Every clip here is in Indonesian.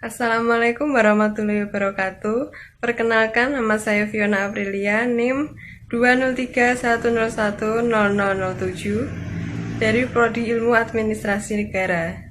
Assalamualaikum warahmatullahi wabarakatuh. Perkenalkan, nama saya Fiona Aprilia, NIM 20310100007 dari Prodi Ilmu Administrasi Negara.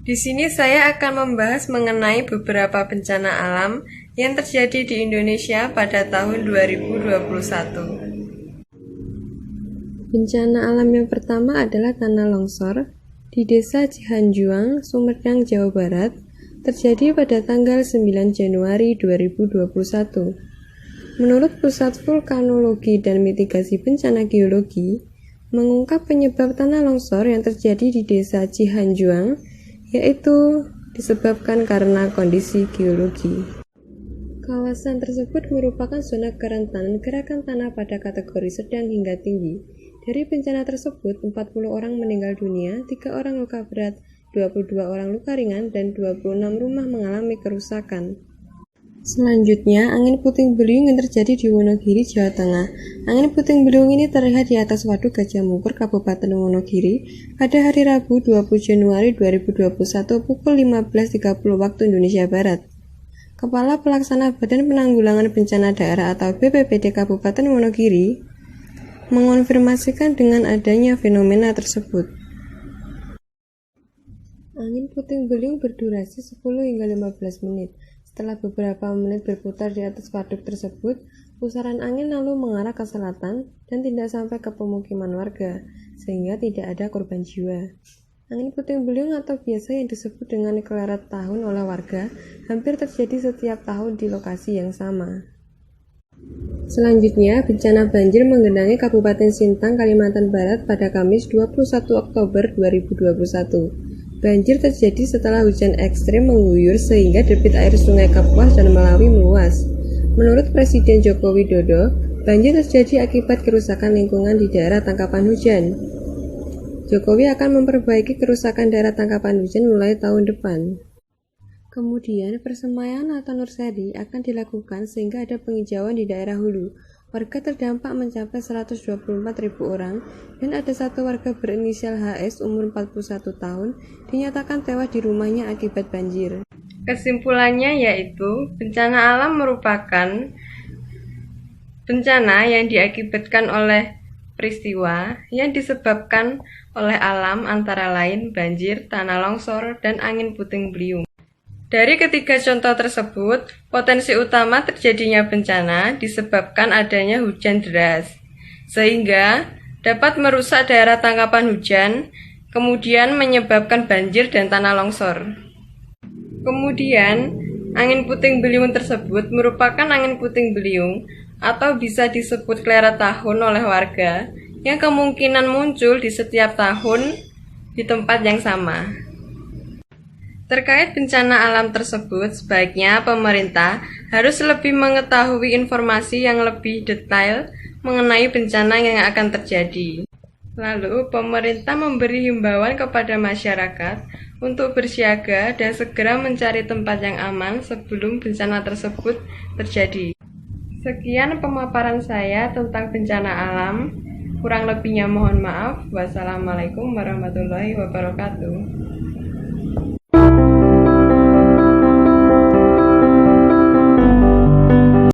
Di sini saya akan membahas mengenai beberapa bencana alam yang terjadi di Indonesia pada tahun 2021. Bencana alam yang pertama adalah tanah longsor di Desa Cihanjuang, Sumedang, Jawa Barat, terjadi pada tanggal 9 Januari 2021. Menurut Pusat Vulkanologi dan Mitigasi Bencana Geologi, mengungkap penyebab tanah longsor yang terjadi di Desa Cihanjuang, yaitu disebabkan karena kondisi geologi. Kawasan tersebut merupakan zona kerentanan gerakan tanah pada kategori sedang hingga tinggi. Dari bencana tersebut, 40 orang meninggal dunia, 3 orang luka berat, 22 orang luka ringan, dan 26 rumah mengalami kerusakan. Selanjutnya, angin puting beliung yang terjadi di Wonogiri, Jawa Tengah. Angin puting beliung ini terlihat di atas Waduk Gajah Mungkur, Kabupaten Wonogiri, pada hari Rabu 20 Januari 2021 pukul 15.30 waktu Indonesia Barat. Kepala Pelaksana Badan Penanggulangan Bencana Daerah atau BPBD Kabupaten Wonogiri mengonfirmasikan dengan adanya fenomena tersebut. Angin puting beliung berdurasi 10 hingga 15 menit. Setelah beberapa menit berputar di atas waduk tersebut, pusaran angin lalu mengarah ke selatan dan tidak sampai ke pemukiman warga, sehingga tidak ada korban jiwa. Angin puting beliung atau biasa yang disebut dengan keleret tahun oleh warga hampir terjadi setiap tahun di lokasi yang sama. Selanjutnya, bencana banjir menggenangi Kabupaten Sintang, Kalimantan Barat pada Kamis 21 Oktober 2021. Banjir terjadi setelah hujan ekstrim mengguyur sehingga debit air Sungai Kapuas dan Melawi meluas. Menurut Presiden Joko Widodo, banjir terjadi akibat kerusakan lingkungan di daerah tangkapan hujan. Jokowi akan memperbaiki kerusakan daerah tangkapan hujan mulai tahun depan. Kemudian, persemaian atau nursery akan dilakukan sehingga ada penghijauan di daerah hulu. Warga terdampak mencapai 124.000 orang dan ada satu warga berinisial HS umur 41 tahun dinyatakan tewas di rumahnya akibat banjir. Kesimpulannya yaitu, bencana alam merupakan bencana yang diakibatkan oleh peristiwa yang disebabkan oleh alam antara lain banjir, tanah longsor, dan angin puting beliung. Dari ketiga contoh tersebut, potensi utama terjadinya bencana disebabkan adanya hujan deras, sehingga dapat merusak daerah tangkapan hujan, kemudian menyebabkan banjir dan tanah longsor. Kemudian, angin puting beliung tersebut merupakan angin puting beliung atau bisa disebut keleret tahun oleh warga yang kemungkinan muncul di setiap tahun di tempat yang sama. Terkait bencana alam tersebut, sebaiknya pemerintah harus lebih mengetahui informasi yang lebih detail mengenai bencana yang akan terjadi. Lalu, pemerintah memberi himbauan kepada masyarakat untuk bersiaga dan segera mencari tempat yang aman sebelum bencana tersebut terjadi. Sekian pemaparan saya tentang bencana alam. Kurang lebihnya mohon maaf. Wassalamualaikum warahmatullahi wabarakatuh.